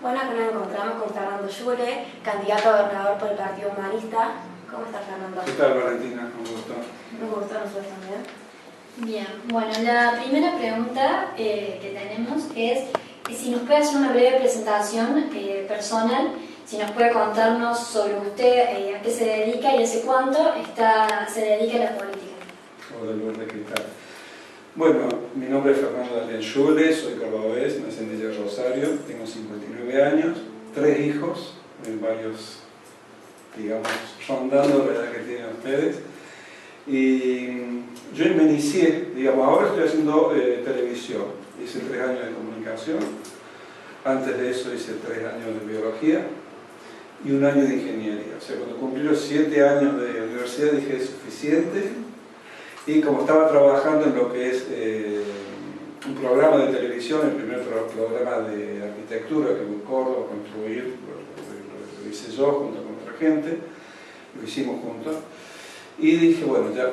Bueno, acá nos encontramos con Fernando Yule, candidato a gobernador por el Partido Humanista. ¿Cómo está, Fernando? ¿Qué tal, Valentina? Un gusto. Un gusto, nosotros también. Bien, bueno, la primera pregunta que tenemos es si nos puede hacer una breve presentación personal, si nos puede contarnos sobre usted, a qué se dedica y hace cuánto se dedica a la política. O del lugar de cristal. Bueno, mi nombre es Fernando Daniel Yule, soy cordobés, nací en Villa Rosario, tengo 59 años, 3 hijos, varios, digamos, rondando la edad que tienen ustedes. Y yo me inicié, digamos, ahora estoy haciendo televisión, hice 3 años de comunicación, antes de eso hice 3 años de biología y 1 año de ingeniería. O sea, cuando cumplí los 7 años de universidad dije es suficiente. Y como estaba trabajando en lo que es un programa de televisión, el primer programa de arquitectura que en Córdoba construir, lo hice yo junto con otra gente, lo hicimos juntos, y dije, bueno, ya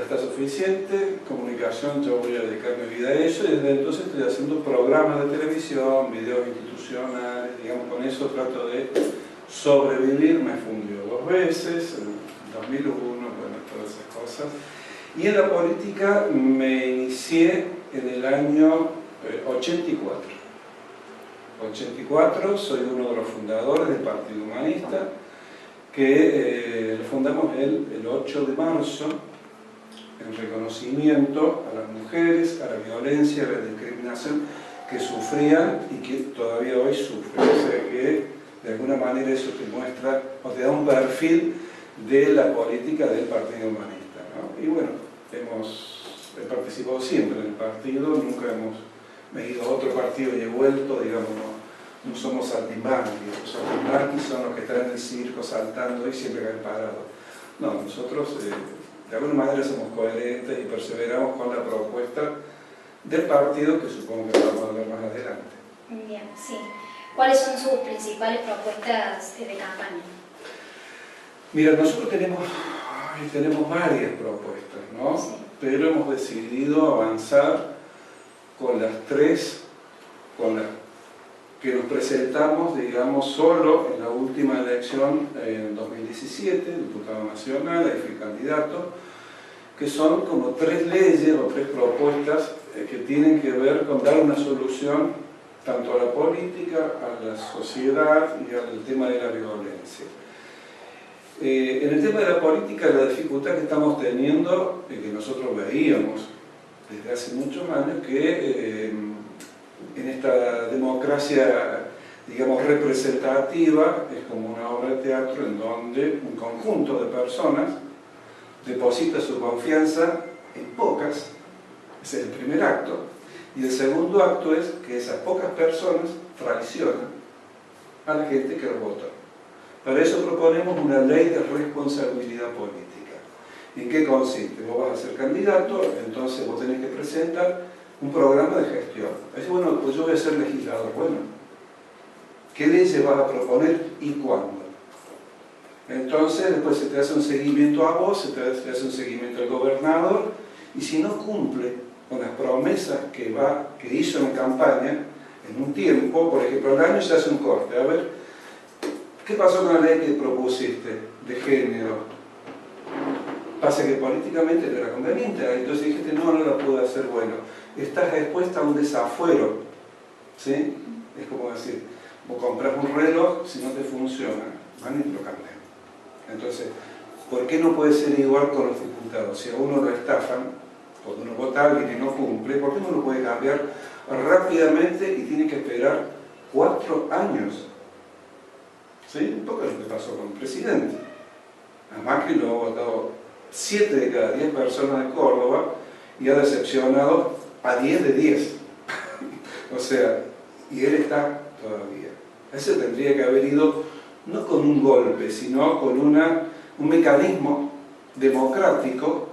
está suficiente, comunicación, yo voy a dedicar mi vida a eso, y desde entonces estoy haciendo programas de televisión, videos institucionales, digamos, con eso trato de sobrevivir. Me fundió 2 veces, en 2001, bueno, todas esas cosas. Y en la política me inicié en el año 84. 84, soy uno de los fundadores del Partido Humanista, que lo fundamos el 8 de marzo, en reconocimiento a las mujeres, a la violencia, a la discriminación que sufrían y que todavía hoy sufren. O sea que de alguna manera eso te muestra o te da un perfil de la política del Partido Humanista, ¿no? Y bueno, he participado siempre en el partido, nunca me he ido a otro partido y he vuelto, digamos, no somos saltimbanquis. Los saltimbanquis son los que están en el circo saltando y siempre caen parados. No, nosotros de alguna manera somos coherentes y perseveramos con la propuesta del partido, que supongo que vamos a ver más adelante. Bien, sí. ¿Cuáles son sus principales propuestas de campaña? Mira, nosotros tenemos varias propuestas, ¿no? Sí. Pero hemos decidido avanzar con las 3, con las que nos presentamos, digamos, solo en la última elección en 2017, diputado nacional, ahí fui candidato, que son como 3 leyes o 3 propuestas que tienen que ver con dar una solución tanto a la política, a la sociedad y al tema de la violencia. En el tema de la política, la dificultad que estamos teniendo, que nosotros veíamos desde hace muchos años, que en esta democracia, digamos, representativa, es como una obra de teatro en donde un conjunto de personas deposita su confianza en pocas. Ese es el primer acto. Y el segundo acto es que esas pocas personas traicionan a la gente que los votó. Para eso proponemos una ley de responsabilidad política. ¿En qué consiste? Vos vas a ser candidato, entonces vos tenés que presentar un programa de gestión. Es bueno, pues yo voy a ser legislador. Bueno, ¿qué leyes vas a proponer y cuándo? Entonces después se te hace un seguimiento a vos, se te hace un seguimiento al gobernador, y si no cumple con las promesas que hizo en campaña, en un tiempo, por ejemplo, al año se hace un corte. A ver, ¿qué pasó con la ley que propusiste de género? Pasa que políticamente no era conveniente, entonces dijiste, no la pude hacer. Bueno, estás expuesta a un desafuero, ¿sí? Es como decir, vos compras un reloj, si no te funciona, van y lo cambian. Entonces, ¿por qué no puede ser igual con los diputados? Si a uno lo estafan, cuando uno vota a alguien y no cumple, ¿por qué no lo puede cambiar rápidamente y tiene que esperar 4 años? ¿Sí? Un poco lo que pasó con el presidente. A Macri lo ha votado 7 de cada 10 personas de Córdoba y ha decepcionado a 10 de 10. O sea, y él está todavía. Ese tendría que haber ido no con un golpe, sino con un mecanismo democrático,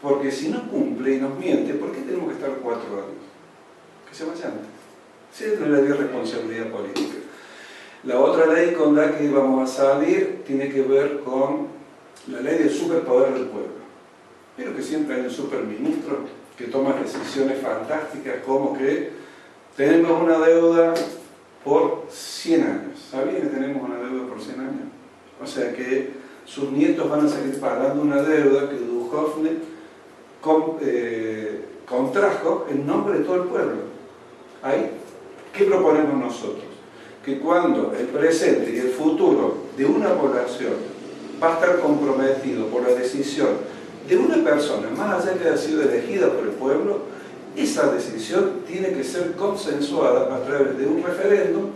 porque si no cumple y nos miente, ¿por qué tenemos que estar 4 años? Que se vaya antes. Siempre le dio responsabilidad política. La otra ley con la que vamos a salir tiene que ver con la ley del superpoder del pueblo. Pero que siempre hay un superministro que toma decisiones fantásticas, como que tenemos una deuda por 100 años. ¿Sabían que tenemos una deuda por 100 años? O sea que sus nietos van a seguir pagando una deuda que Duhovne contrajo en nombre de todo el pueblo. Ahí, ¿qué proponemos nosotros? Que cuando el presente y el futuro de una población va a estar comprometido por la decisión de una persona, más allá que haya sido elegida por el pueblo, esa decisión tiene que ser consensuada a través de un referéndum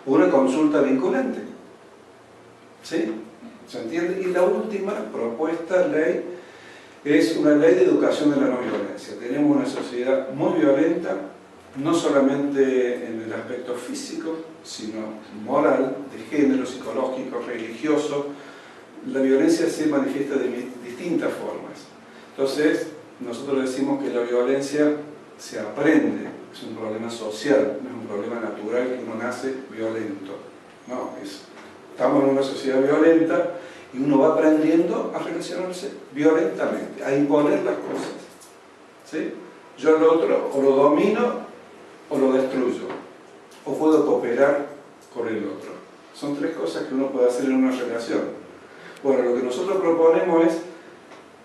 o una consulta vinculante. ¿Sí? ¿Se entiende? Y la última propuesta ley es una ley de educación de la no violencia. Tenemos una sociedad muy violenta, no solamente en el aspecto físico, sino moral, de género, psicológico, religioso. La violencia se manifiesta de distintas formas. Entonces, nosotros decimos que la violencia se aprende, es un problema social, no es un problema natural que uno nace violento. No, estamos en una sociedad violenta y uno va aprendiendo a relacionarse violentamente, a imponer las cosas. ¿Sí? Yo lo otro o lo domino o lo destruyo, o puedo cooperar con el otro. Son tres cosas que uno puede hacer en una relación. Bueno, lo que nosotros proponemos es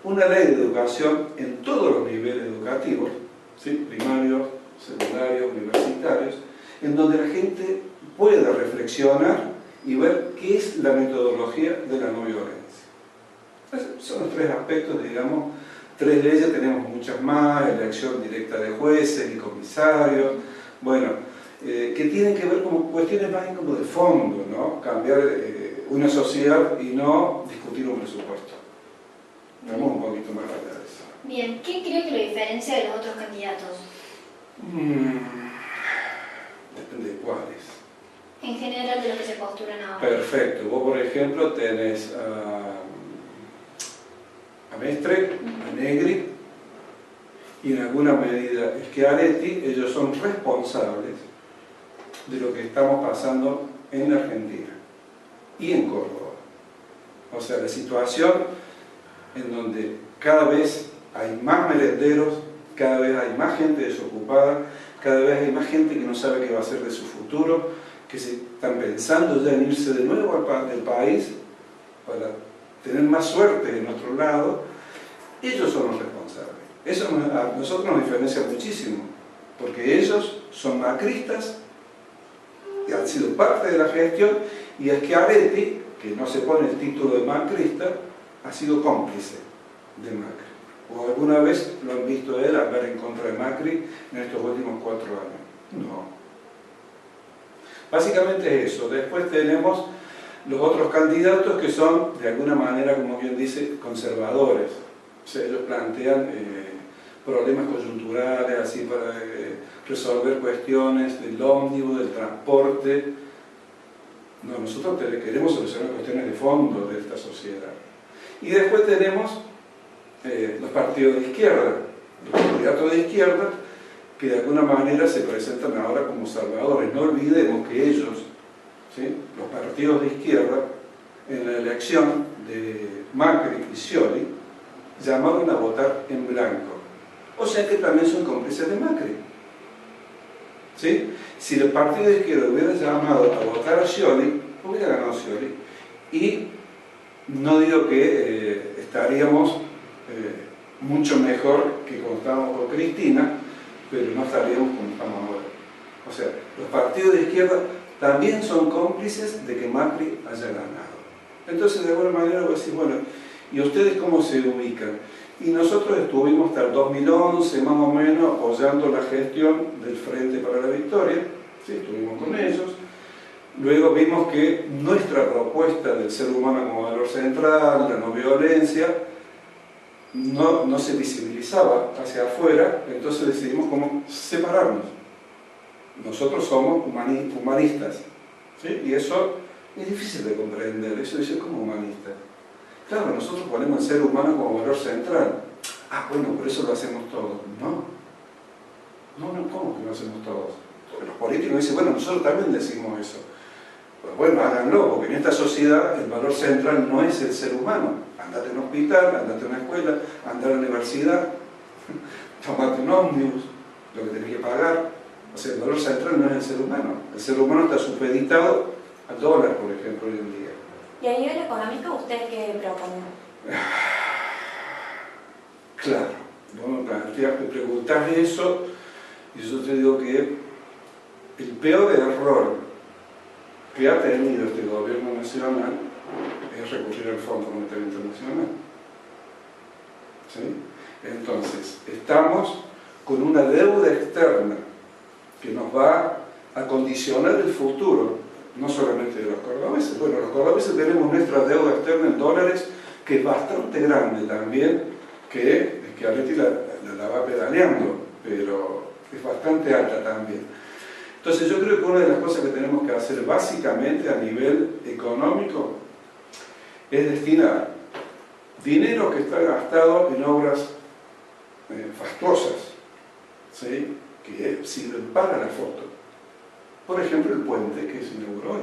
una ley de educación en todos los niveles educativos, ¿sí? Primarios, secundarios, universitarios, en donde la gente pueda reflexionar y ver qué es la metodología de la no violencia. Entonces, son los tres aspectos, digamos, tres leyes, tenemos muchas más, elección directa de jueces y comisarios, bueno, que tienen que ver con cuestiones más como de fondo, ¿no? Cambiar una sociedad y no discutir un presupuesto. Vamos un poquito más allá de eso. Bien, ¿qué cree que lo diferencia de los otros candidatos? Depende de cuáles. En general de los que se postulan ahora. Perfecto. Vos, por ejemplo, tenés a Mestre, a Negri y en alguna medida Schiaretti. Ellos son responsables de lo que estamos pasando en Argentina y en Córdoba. O sea, la situación en donde cada vez hay más merenderos, cada vez hay más gente desocupada, cada vez hay más gente que no sabe qué va a hacer de su futuro, que se están pensando ya en irse de nuevo del país para tener más suerte en otro lado. Ellos son los responsables. Eso a nosotros nos diferencia muchísimo, porque ellos son macristas, y han sido parte de la gestión, y Schiaretti, que no se pone el título de macrista, ha sido cómplice de Macri. ¿O alguna vez lo han visto él hablar en contra de Macri en estos últimos 4 años? No. Básicamente es eso. Después tenemos los otros candidatos que son, de alguna manera, como bien dice, conservadores. O sea, ellos plantean problemas coyunturales, así para resolver cuestiones del ómnibus, del transporte. No, nosotros queremos solucionar cuestiones de fondo de esta sociedad. Y después tenemos los partidos de izquierda, los candidatos de izquierda, que de alguna manera se presentan ahora como salvadores. No olvidemos que ellos, ¿sí?, los partidos de izquierda, en la elección de Macri y Scioli, llamaron a votar en blanco. O sea que también son cómplices de Macri. ¿Sí? Si el partido de izquierda hubiera llamado a votar a Scioli, hubiera ganado Scioli. Y no digo que estaríamos mucho mejor que cuando estábamos con Cristina, pero no estaríamos como estamos ahora. O sea, los partidos de izquierda también son cómplices de que Macri haya ganado. Entonces, de alguna manera, voy a decir, bueno, ¿y ustedes cómo se ubican? Y nosotros estuvimos hasta el 2011, más o menos, apoyando la gestión del Frente para la Victoria, ¿sí? Estuvimos con ellos. Luego vimos que nuestra propuesta del ser humano como valor central, la no violencia, no se visibilizaba hacia afuera, entonces decidimos cómo separarnos. Nosotros somos humanistas, ¿sí? Y eso es difícil de comprender, eso es como humanista. Claro, nosotros ponemos el ser humano como valor central. Ah, bueno, por eso lo hacemos todos. No, ¿cómo que lo hacemos todos? Los políticos dicen, bueno, nosotros también decimos eso. Pues bueno, háganlo, porque en esta sociedad el valor central no es el ser humano. Andate a un hospital, andate a una escuela, andate a la universidad, tomate un ómnibus, lo que tenés que pagar. O sea, el valor central no es el ser humano. El ser humano está supeditado al dólar, por ejemplo, hoy en día. ¿Y a nivel económico usted qué propone? Claro, vos me preguntás eso y yo te digo que el peor error que ha tenido este gobierno nacional es recurrir al Fondo Monetario Internacional. ¿Sí? Entonces, estamos con una deuda externa que nos va a condicionar el futuro, no solamente de los cordobeses. Bueno, los cordobeses tenemos nuestra deuda externa en dólares, que es bastante grande también, que Schiaretti la va pedaleando, pero es bastante alta también. Entonces yo creo que una de las cosas que tenemos que hacer básicamente a nivel económico es destinar dinero que está gastado en obras fastuosas, ¿sí?, que sirven para la foto. Por ejemplo, el puente que se inauguró hoy.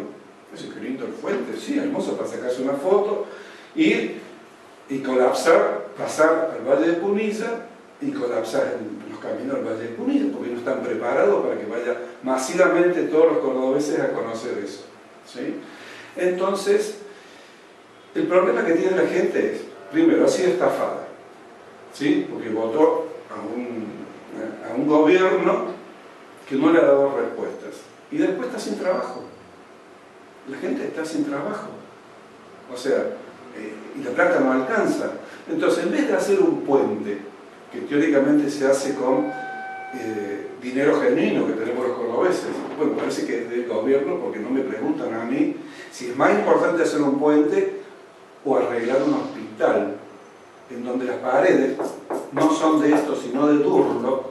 Ese que lindo el puente, sí, hermoso para sacarse una foto, ir y colapsar, pasar al Valle de Punilla y colapsar los caminos del Valle de Punilla, porque no están preparados para que vaya masivamente todos los cordobeses a conocer eso, ¿sí? Entonces, el problema que tiene la gente es, primero, ha sido estafada, ¿sí?, porque votó a un gobierno que no le ha dado respuestas, y después está sin trabajo. La gente está sin trabajo, o sea, y la plata no alcanza. Entonces, en vez de hacer un puente, que teóricamente se hace con dinero genuino que tenemos los cordobeses, bueno, parece que es del gobierno, porque no me preguntan a mí si es más importante hacer un puente o arreglar un hospital, en donde las paredes no son de esto, sino de Durlock,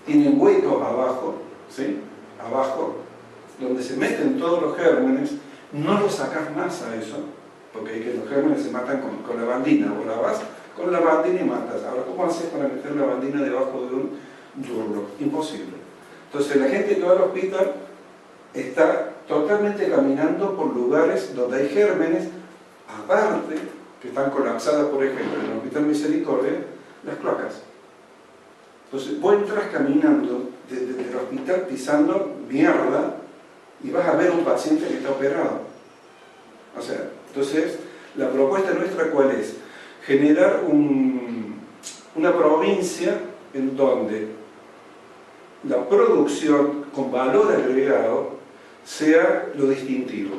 tienen huecos abajo, ¿sí?, abajo, donde se meten todos los gérmenes. No lo sacas más a eso, porque hay que los gérmenes se matan con lavandina, o la vas con lavandina y matas. Ahora, ¿cómo haces para meter lavandina debajo de un Durlock? Imposible. Entonces la gente que va al hospital está totalmente caminando por lugares donde hay gérmenes, aparte que están colapsadas, por ejemplo, en el Hospital Misericordia, las cloacas. Entonces vos entras caminando desde el hospital pisando mierda y vas a ver un paciente que está operado. O sea, entonces, la propuesta nuestra, ¿cuál es? Generar una provincia en donde la producción con valor agregado sea lo distintivo.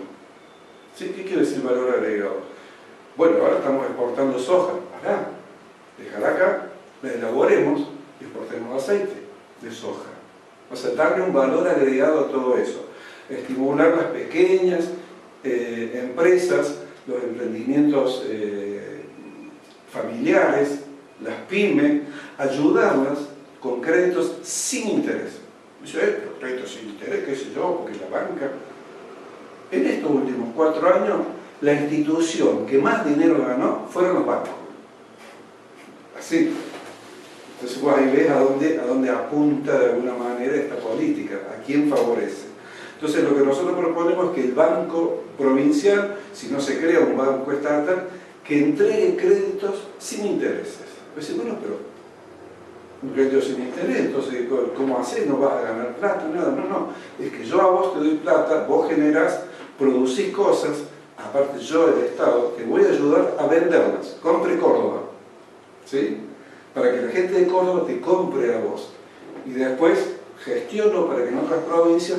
¿Sí? ¿Qué quiere decir valor agregado? Bueno, ahora estamos exportando soja. Pará, dejar acá, la elaboremos y exportemos aceite de soja. O sea, darle un valor agregado a todo eso. Estimular las pequeñas empresas, los emprendimientos familiares, las pymes, ayudarlas con créditos sin interés. Dice, pero créditos sin interés, qué sé yo, porque la banca. En estos últimos 4 años, la institución que más dinero ganó fueron los bancos. Así. Entonces vos ahí ves a dónde apunta de alguna manera esta política, a quién favorece. Entonces lo que nosotros proponemos es que el banco provincial, si no se crea un banco estatal, que entregue créditos sin intereses. Pues bueno, pero un crédito sin interés, entonces ¿cómo haces? No vas a ganar plata, nada, no. Es que yo a vos te doy plata, vos generás, producís cosas, aparte yo, el Estado, te voy a ayudar a venderlas. Compre Córdoba, ¿sí?, para que la gente de Córdoba te compre a vos. Y después gestiono para que en otras provincias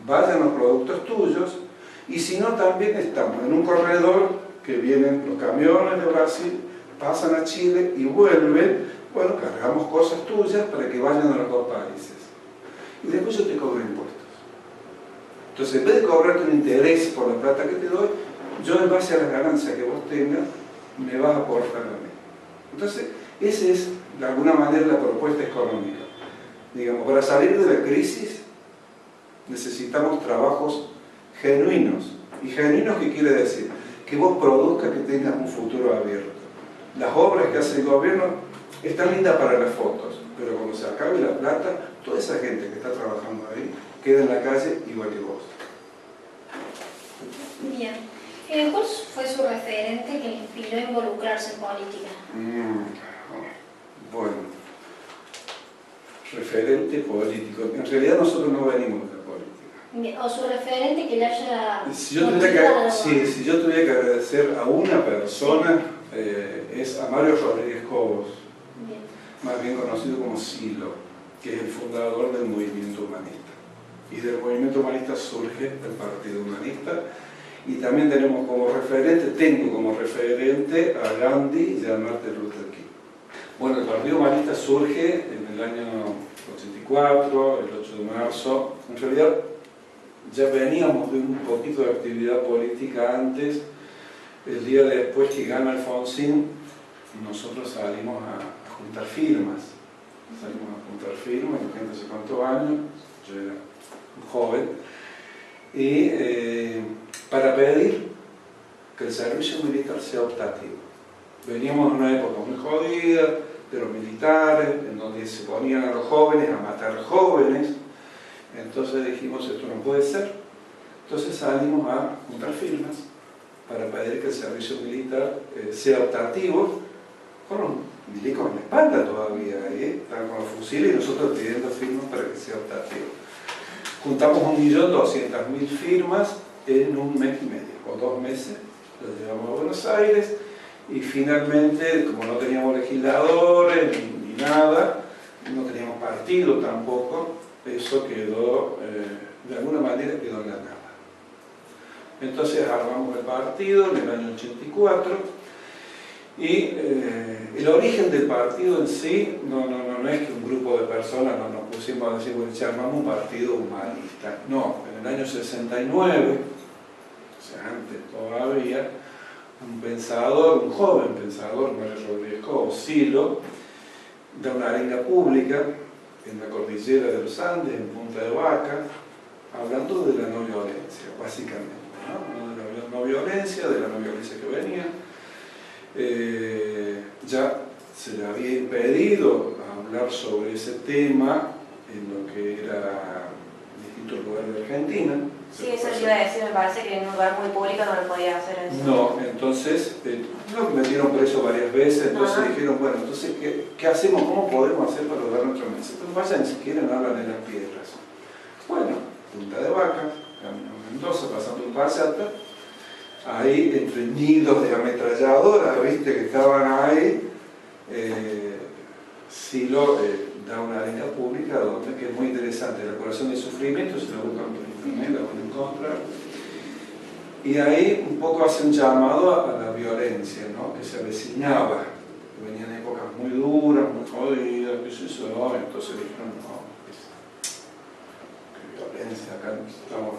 vayan los productos tuyos, y si no, también estamos en un corredor que vienen los camiones de Brasil, pasan a Chile y vuelven. Bueno, cargamos cosas tuyas para que vayan a los 2 países. Y después yo te cobro impuestos. Entonces, en vez de cobrarte un interés por la plata que te doy, yo en base a la ganancia que vos tengas, me vas a aportar a mí. Entonces, esa es, de alguna manera, la propuesta económica. Digamos, para salir de la crisis, necesitamos trabajos genuinos. ¿Y genuinos qué quiere decir? Que vos produzcas, que tengas un futuro abierto. Las obras que hace el gobierno están lindas para las fotos, pero cuando se acabe la plata, toda esa gente que está trabajando ahí queda en la calle igual que vos. Bien. ¿Cuál fue su referente que le inspiró a involucrarse en política? Bueno, referente político. En realidad nosotros no venimos de la política. O su referente que le haya... Si yo tuviera que agradecer a una persona, es a Mario Rodríguez Cobos, más bien conocido como Silo, que es el fundador del movimiento humanista. Y del movimiento humanista surge el Partido Humanista. Y también tengo como referente a Gandhi y a Martin Luther King. Bueno, el Partido Humanista surge en el año 84, el 8 de marzo. En realidad ya veníamos de un poquito de actividad política antes. El día después que gana Alfonsín, nosotros salimos a juntar firmas. Imagínense cuántos años, yo era un joven, y para pedir que el servicio militar sea optativo. Veníamos de una época muy jodida, de los militares, en donde se ponían a los jóvenes a matar jóvenes. Entonces dijimos, esto no puede ser. Entonces salimos a juntar firmas para pedir que el servicio militar sea optativo, con los milicos en la espalda todavía, estaban con los fusiles y nosotros pidiendo firmas para que sea optativo. Juntamos 1.200.000 firmas en un mes y medio, o 2 meses, lo llevamos a Buenos Aires y finalmente, como no teníamos legisladores ni nada, no teníamos partido tampoco, eso quedó, de alguna manera quedó en la nada. Entonces armamos el partido en el año 84 y el origen del partido en sí no es que un grupo de personas nos pusimos a decir, bueno, armamos un partido humanista. No, en el año 69, o sea, antes todavía, un joven pensador, Mario Rodríguez Cobos, Silo, da una arenga pública en la cordillera de los Andes, en Punta de Vaca, hablando de la no violencia, básicamente, ¿no? De la no violencia, que venía. Ya se le había impedido hablar sobre ese tema en lo que era distintos lugares de Argentina. Sí, eso yo iba a decir, me parece que en un lugar muy público no lo podía hacer eso. No, entonces lo metieron preso varias veces, entonces dijeron, bueno, entonces ¿qué hacemos? ¿Cómo podemos hacer para lograr nuestro mensaje? Entonces vayan si quieren, hablan en las piedras. Bueno, Punta de Vaca, camino a Mendoza, pasando un Pasata, ahí entre nidos de ametralladoras, viste, que estaban ahí, Silo da una arenga pública donde, que es muy interesante, la corazón del sufrimiento, se lo buscan por internet, la pueden encontrar, y ahí un poco hace un llamado a la violencia, ¿no? Que se avecinaba, que venían épocas muy duras, muy jodidas, qué sé yo, entonces dijeron, no, qué violencia, acá estamos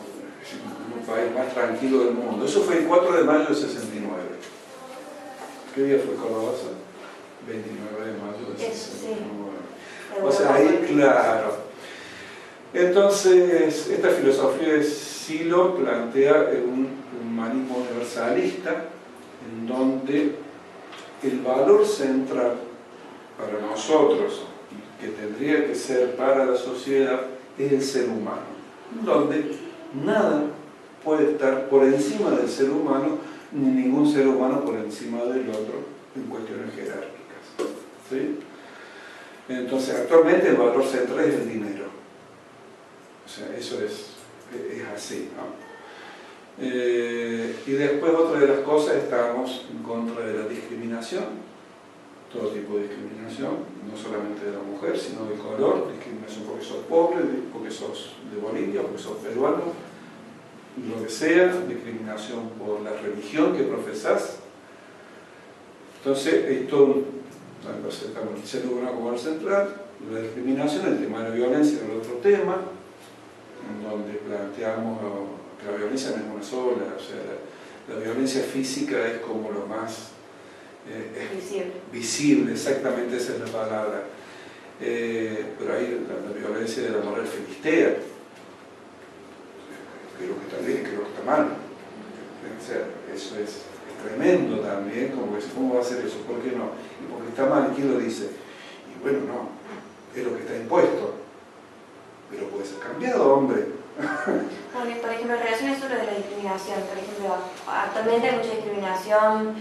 en un país más tranquilo del mundo. Eso fue el 4 de mayo del 69. ¿Qué día fue Córdoba? 29 de mayo del 69. O sea, ahí, claro. Entonces, esta filosofía de Silo plantea un humanismo universalista, en donde el valor central para nosotros, que tendría que ser para la sociedad, es el ser humano, donde nada puede estar por encima del ser humano, ni ningún ser humano por encima del otro en cuestiones jerárquicas. ¿Sí? Entonces, actualmente el valor central es el dinero. O sea, eso es así, ¿no? Y después, otra de las cosas, estamos en contra de la discriminación, todo tipo de discriminación, no solamente de la mujer, sino de color, discriminación porque sos pobre, porque sos de Bolivia, porque sos peruano, lo que sea, discriminación por la religión que profesás. Entonces, esto estamos en el ser humano como el central, la discriminación, el tema de la violencia es el otro tema, en donde planteamos que la violencia no es una sola, o sea, la violencia física es como lo más visible, exactamente esa es la palabra. Pero hay la violencia de la moral filistea, creo que está bien, creo que está mal. O sea, eso es tremendo también, como que ¿cómo va a ser eso? ¿Por qué no? Y porque está mal, ¿quién lo dice? Y bueno, no, es lo que está impuesto, pero puede ser cambiado, hombre. Porque, por ejemplo, en relación a eso de la discriminación, por ejemplo, actualmente hay mucha discriminación,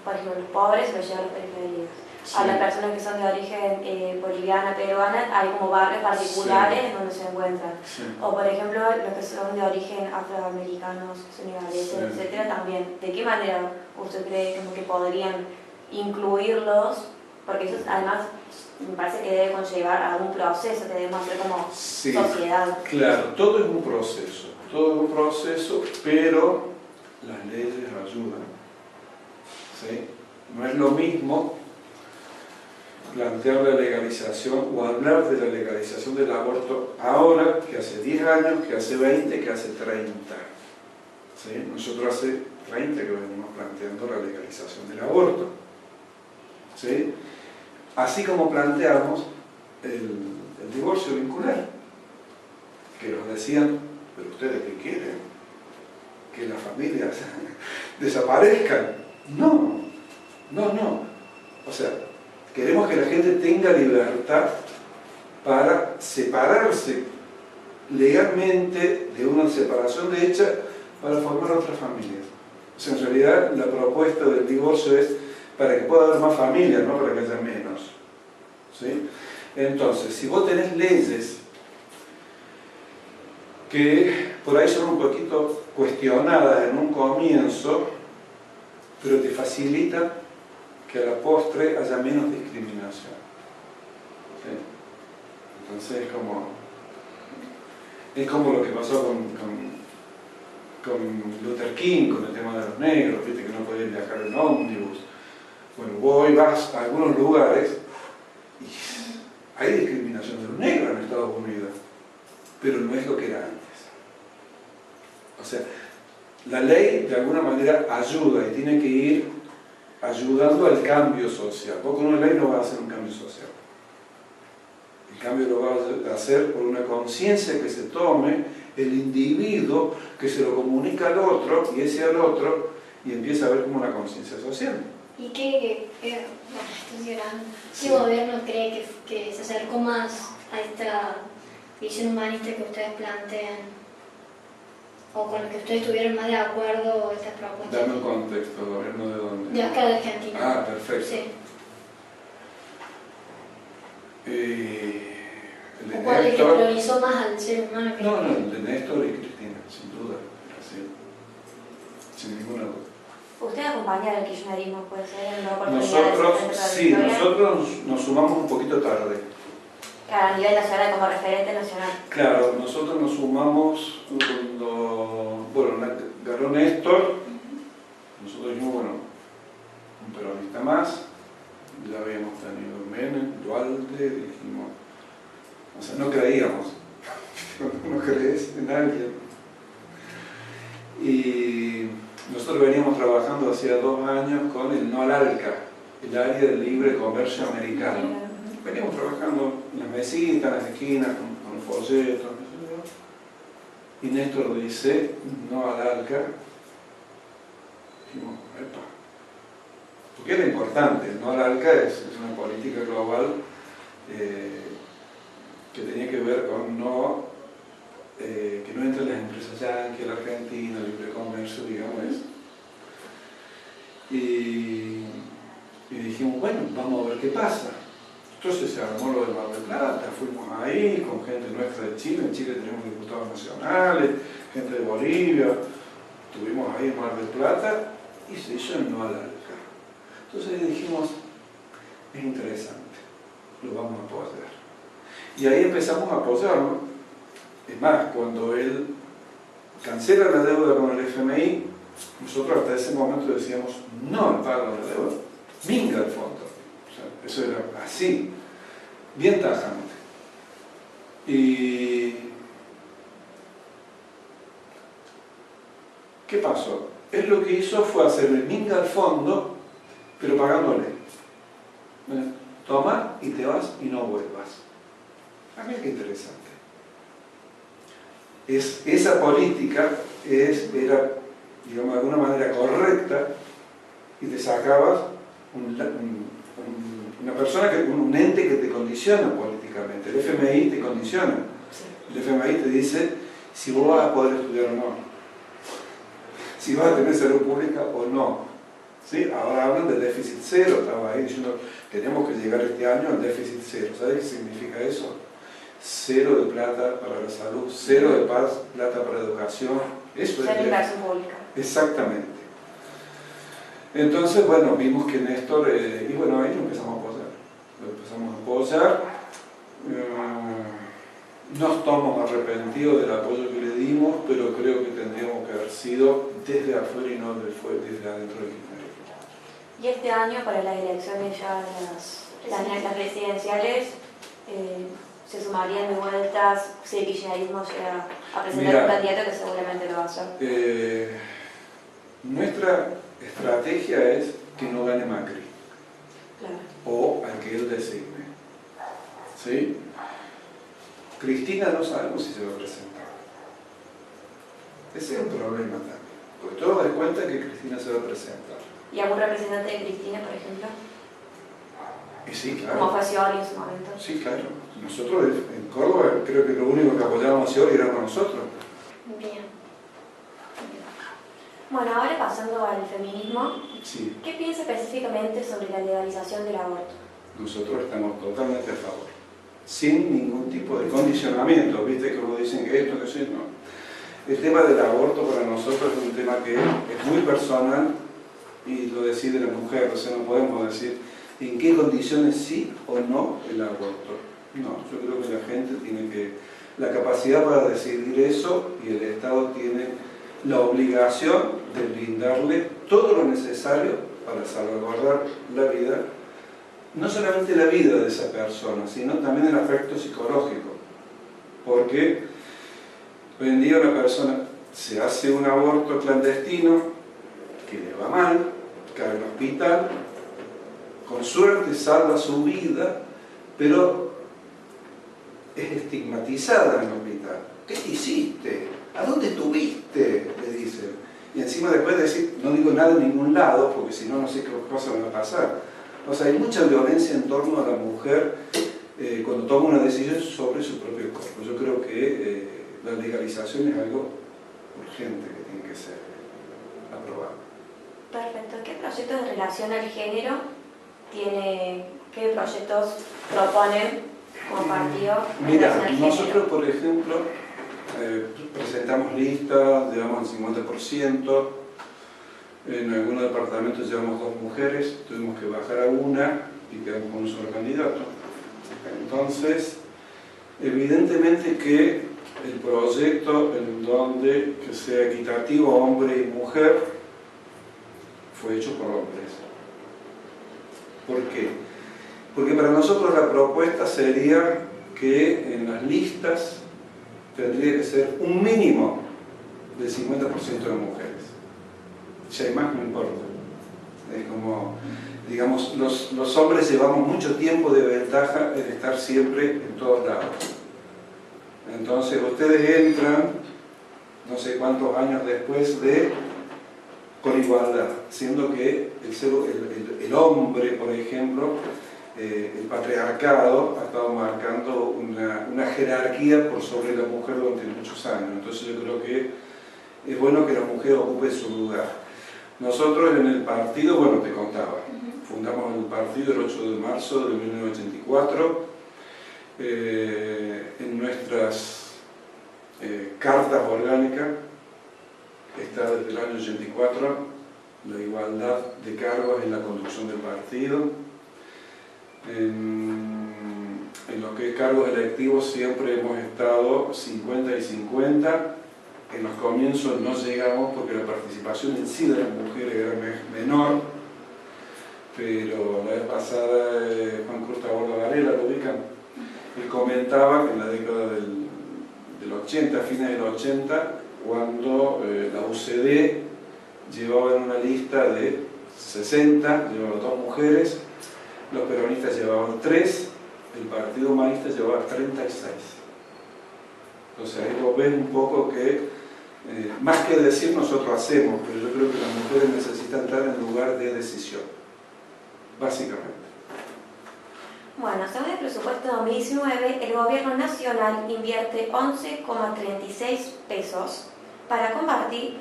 por ejemplo, los pobres se lo llevan a los periféricos. Sí. a las personas que son de origen boliviana, peruana, hay como barrios particulares donde se encuentran. Sí. O por ejemplo, los que son de origen afroamericanos, senegaleses, Sí. etcétera, también. ¿De qué manera usted cree como que podrían incluirlos? Porque eso además me parece que debe conllevar a un proceso que debemos hacer como Sí. sociedad. Claro, todo es un proceso, pero las leyes ayudan. ¿Sí? No es lo mismo plantear la legalización o hablar de la legalización del aborto ahora que hace 10 años, que hace 20, que hace 30. ¿Sí? Nosotros hace 30 que venimos planteando la legalización del aborto. ¿Sí? Así como planteamos el divorcio vincular, que nos decían, pero ustedes qué quieren, que las familias desaparezcan. No. O sea, queremos que la gente tenga libertad para separarse legalmente de una separación de hecha para formar otra familia. O sea, en realidad la propuesta del divorcio es para que pueda haber más familias, no para que haya menos. ¿Sí? Entonces, si vos tenés leyes que por ahí son un poquito cuestionadas en un comienzo, pero te facilitan que a la postre haya menos discriminación. ¿Sí? Entonces es como lo que pasó con Luther King, con el tema de los negros, viste que no podían viajar en ómnibus. Bueno, vos hoy vas a algunos lugares y hay discriminación de los negros en Estados Unidos, pero no es lo que era antes. O sea, la ley de alguna manera ayuda y tiene que ir ayudando al cambio social. Vos con una ley no vas a hacer un cambio social. El cambio lo vas a hacer por una conciencia que se tome el individuo, que se lo comunica al otro y ese al otro, y empieza a ver como una conciencia social. ¿Y qué Sí. gobierno cree que se acercó más a esta visión humanista que ustedes plantean? ¿O con lo que ustedes estuvieron más de acuerdo estas propuestas? Dame un contexto, ¿gobierno de dónde? De acá de Argentina. Ah, perfecto. Sí. El de ¿O cuál es el que Néstor... priorizó más al ser humano? Que No, el de Néstor y Cristina, sin duda. Así, sin ninguna duda. ¿Usted acompaña al kirchnerismo, puede ser, en la oportunidad Nosotros nos sumamos un poquito tarde. Claro, a nivel nacional, como referente nacional. Claro, nosotros nos sumamos cuando, bueno, ganó Néstor, nosotros dijimos, bueno, un peronista más, ya habíamos tenido Menem, Dualde, dijimos, o sea, no creíamos, no crees en alguien. Y nosotros veníamos trabajando hacía 2 años con el No al ALCA, el área del libre comercio americano. Veníamos trabajando en las mesitas, en las esquinas, con los folletos, y Néstor dice, no al ALCA. Dijimos, epa. Porque era importante, el no al ALCA es una política global que tenía que ver con que no entren las empresas yanquis, la Argentina, el libre comercio, digamos eso. Y dijimos, bueno, vamos a ver qué pasa. Entonces se armó lo de Mar del Plata, fuimos ahí con gente nuestra de Chile, en Chile tenemos diputados nacionales, gente de Bolivia, estuvimos ahí en Mar del Plata y se hizo el no al ALCA. Entonces dijimos, es interesante, lo vamos a apoyar. Y ahí empezamos a apoyarlo. Es más, cuando él cancela la deuda con el FMI, nosotros hasta ese momento decíamos no al pago de la deuda, minga el fondo. O sea, eso era así, bien tajante. ¿Y qué pasó? Él lo que hizo fue hacerle minga al fondo, pero pagándole. Toma y te vas y no vuelvas. A mí qué interesante. Esa política era, digamos, de alguna manera correcta y te sacabas una persona, un ente que te condiciona políticamente. El FMI te condiciona. El FMI te dice si vos vas a poder estudiar o no, si vas a tener salud pública o no. ¿Sí? Ahora hablan de déficit cero, estaba ahí diciendo tenemos que llegar este año al déficit cero. ¿Sabes qué significa eso? Cero de plata para la salud, cero de plata para la educación. Eso Ser es inversión pública. exactamente. Entonces, bueno, vimos que Néstor, y bueno, ahí lo empezamos a apoyar. No estamos arrepentidos del apoyo que le dimos, pero creo que tendríamos que haber sido desde afuera y no desde adentro del kirchnerismo. Y este año, para las elecciones ya, las presidenciales, se sumarían de vueltas, si el kirchnerismo llega a presentar un candidato que seguramente lo va a hacer. Nuestra estrategia es que no gane Macri, Claro. o al que él designe. ¿Sí? Cristina no sabemos si se va a presentar. Ese es un problema también, porque todos dan cuenta que Cristina se va a presentar. ¿Y algún representante de Cristina, por ejemplo? Y sí, Como claro. fue Scioli en su momento. Sí, claro. Nosotros en Córdoba creo que lo único que apoyábamos a Scioli éramos nosotros. Bien. Bueno, ahora pasando al feminismo, Sí, ¿qué piensa específicamente sobre la legalización del aborto? nosotros estamos totalmente a favor. Sin ningún tipo de condicionamiento, ¿viste? Como dicen que esto, que sí, no. El tema del aborto para nosotros es un tema que es muy personal y lo decide la mujer, o sea, no podemos decir en qué condiciones sí o no el aborto. No, yo creo que la gente tiene la capacidad para decidir eso y el Estado tiene la obligación de brindarle todo lo necesario para salvaguardar la vida, no solamente la vida de esa persona, sino también el aspecto psicológico. Porque hoy en día una persona se hace un aborto clandestino, que le va mal, cae en el hospital, con suerte salva su vida, pero es estigmatizada en el hospital. ¿Qué te hiciste? ¿A dónde estuviste? Le dicen. Y encima después de decir, no digo nada en ningún lado, porque si no, no sé qué cosa me va a pasar. O sea, hay mucha violencia en torno a la mujer cuando toma una decisión sobre su propio cuerpo. Yo creo que la legalización es algo urgente que tiene que ser aprobado. Perfecto. ¿Qué proyectos de relación al género tiene, qué proyectos proponen como partido en Mira, relación al género? nosotros, por ejemplo, presentamos listas, llevamos el 50%, en algunos departamentos llevamos 2 mujeres, tuvimos que bajar a una y quedamos con un solo candidato. Entonces, evidentemente que el proyecto en donde que sea equitativo hombre y mujer fue hecho por hombres. ¿Por qué? Porque para nosotros la propuesta sería que en las listas tendría que ser un mínimo del 50% de mujeres. Si hay más, no importa. Es como, digamos, los hombres llevamos mucho tiempo de ventaja en estar siempre en todos lados. Entonces ustedes entran, no sé cuántos años después con igualdad, siendo que el hombre, por ejemplo, el patriarcado ha estado marcando una jerarquía por sobre la mujer durante muchos años. Entonces yo creo que es bueno que la mujer ocupe su lugar. Nosotros en el partido, bueno, te contaba, fundamos el partido el 8 de marzo de 1984. En nuestras cartas orgánicas está desde el año 84 la igualdad de cargos en la conducción del partido. En lo que es cargos electivos siempre hemos estado 50 y 50. En los comienzos no llegamos porque la participación en sí de las mujeres era menor, pero la vez pasada Juan Cruz Taborda Varela, lo ubican, él comentaba que en la década del 80, fines del 80, cuando la UCD llevaba en una lista de 60, llevaban 2 mujeres, los peronistas llevaban 3, el Partido Humanista llevaba 36. Entonces ahí vos ves un poco que más que decir nosotros hacemos, pero yo creo que las mujeres necesitan estar en lugar de decisión, básicamente. Bueno, según el presupuesto 2019, el gobierno nacional invierte 11,36 pesos para combatir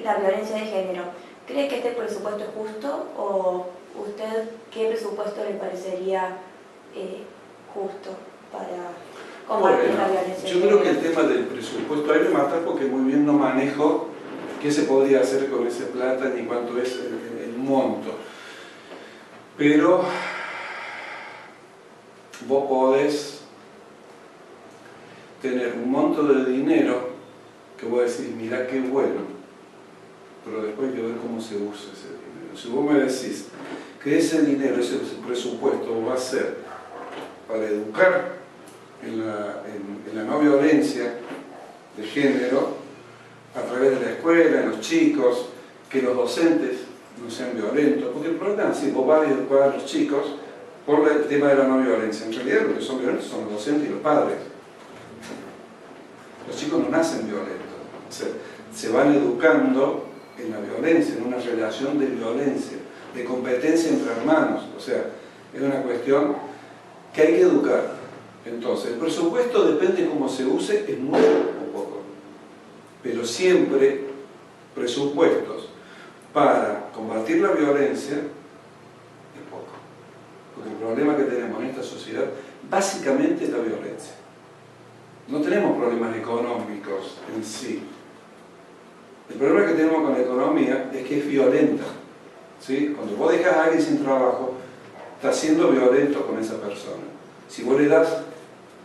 la violencia de género. ¿Cree que este presupuesto es justo o ¿usted qué presupuesto le parecería justo para combatir la violencia? Yo creo que el tema del presupuesto, ahí me mata porque muy bien no manejo qué se podría hacer con esa plata ni cuánto es el monto. Pero vos podés tener un monto de dinero que vos decís, mirá qué bueno, pero después hay que ver cómo se usa ese dinero. Si vos me decís que ese dinero, ese presupuesto va a ser para educar en la no violencia de género, a través de la escuela, en los chicos, que los docentes no sean violentos, porque el problema es si vos vas a educar a los chicos por el tema de la no violencia. En realidad los que son violentos son los docentes y los padres. Los chicos no nacen violentos, o sea, se van educando en la violencia, en una relación de violencia, de competencia entre hermanos, o sea, es una cuestión que hay que educar. Entonces, el presupuesto depende de cómo se use, es mucho o poco, pero siempre presupuestos para combatir la violencia es poco, porque el problema que tenemos en esta sociedad básicamente es la violencia. No tenemos problemas económicos en sí. El problema que tenemos con la economía es que es violenta, ¿sí? Cuando vos dejas a alguien sin trabajo, estás siendo violento con esa persona. Si vos le das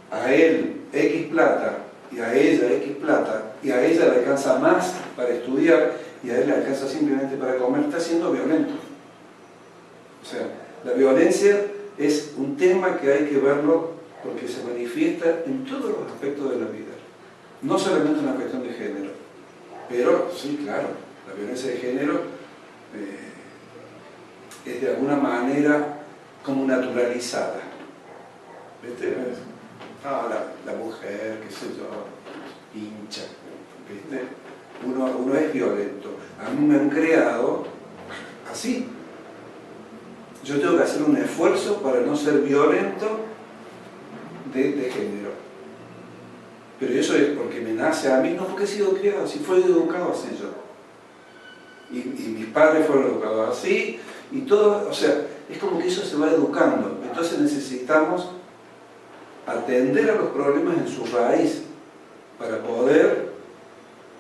a él X plata y a ella X plata y a ella le alcanza más para estudiar y a él le alcanza simplemente para comer, está siendo violento. O sea, la violencia es un tema que hay que verlo porque se manifiesta en todos los aspectos de la vida. No solamente una cuestión de género, pero sí, claro, la violencia de género es de alguna manera como naturalizada. ¿Viste? La mujer, qué sé yo, hincha, ¿viste? Uno es violento. A mí me han creado así. Yo tengo que hacer un esfuerzo para no ser violento de género. Pero eso es porque me nace a mí, no porque he sido criado así, fue educado así yo. Y mis padres fueron educados así, y todo, o sea, es como que eso se va educando. Entonces necesitamos atender a los problemas en su raíz para poder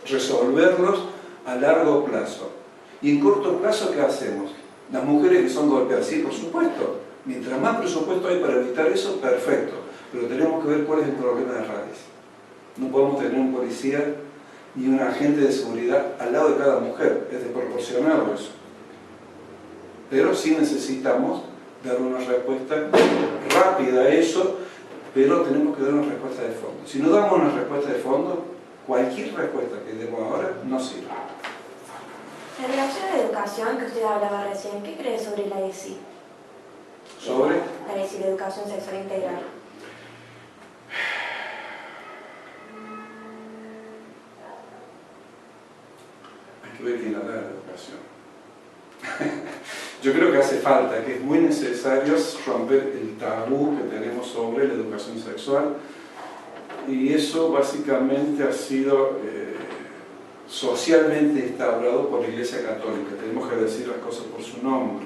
resolverlos a largo plazo. Y en corto plazo, ¿qué hacemos? Las mujeres que son golpeadas, sí, por supuesto. Mientras más presupuesto hay para evitar eso, perfecto. Pero tenemos que ver cuál es el problema de raíz. No podemos tener un policía ni un agente de seguridad al lado de cada mujer. Es desproporcionado eso. Pero sí necesitamos dar una respuesta rápida a eso, pero tenemos que dar una respuesta de fondo. Si no damos una respuesta de fondo, cualquier respuesta que demos ahora no sirve. En relación a la educación que usted hablaba recién, ¿qué cree sobre la ESI? ¿Sobre? La ESI, la educación sexual integral. Hay que ver quién habla de la educación. Yo creo que hace falta, que es muy necesario romper el tabú que tenemos sobre la educación sexual, y eso básicamente ha sido socialmente instaurado por la Iglesia Católica. Tenemos que decir las cosas por su nombre,